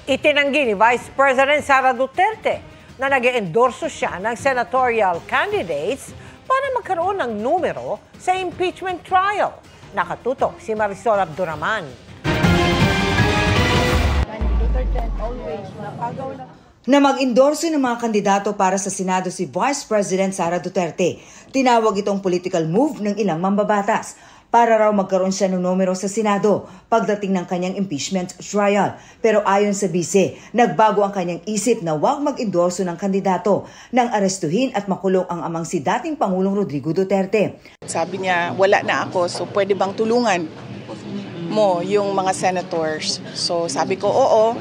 Itinanggi ni Vice President Sara Duterte na nag-endorso siya ng senatorial candidates para magkaroon ng numero sa impeachment trial. Nakatutok si Marisol Abduraman. Na mag-endorso ng mga kandidato para sa Senado si Vice President Sara Duterte. Tinawag itong political move ng ilang mambabatas para raw magkaroon siya ng numero sa Senado pagdating ng kanyang impeachment trial. Pero ayon sa bise, nagbago ang kanyang isip na huwag mag-endorso ng kandidato nang arestuhin at makulong ang amang si dating Pangulong Rodrigo Duterte. Sabi niya, wala na ako, so pwede bang tulungan mo yung mga senators? So sabi ko, oo.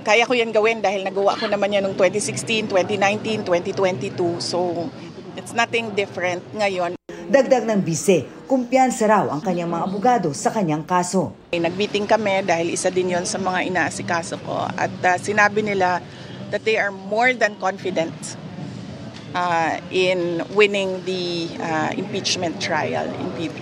Kaya ko yan gawin dahil nagawa ko naman yan noong 2016, 2019, 2022. So it's nothing different ngayon. Dagdag ng bise, kumpiyansa raw ang kanyang mga abogado sa kanyang kaso. Nag-meeting kami dahil isa din yon sa mga inaasikaso ko. At sinabi nila that they are more than confident in winning the impeachment trial,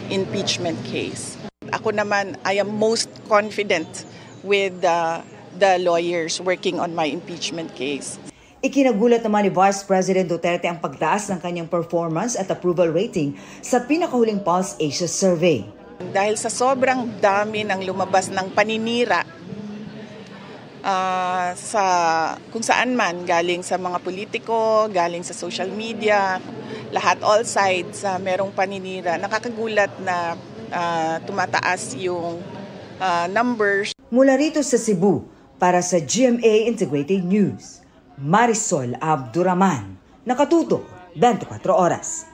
impeachment case. Ako naman, I am most confident with the lawyers working on my impeachment case. Ikinagulat naman ni Vice President Duterte ang pagtaas ng kanyang performance at approval rating sa pinakahuling Pulse Asia survey. Dahil sa sobrang dami ng lumabas ng paninira sa kung saan man, galing sa mga politiko, galing sa social media, lahat, all sides, merong paninira. Nakakagulat na tumataas yung numbers. Mula rito sa Cebu, para sa GMA Integrated News, Marisol Abduraman, nakatutok 24 oras.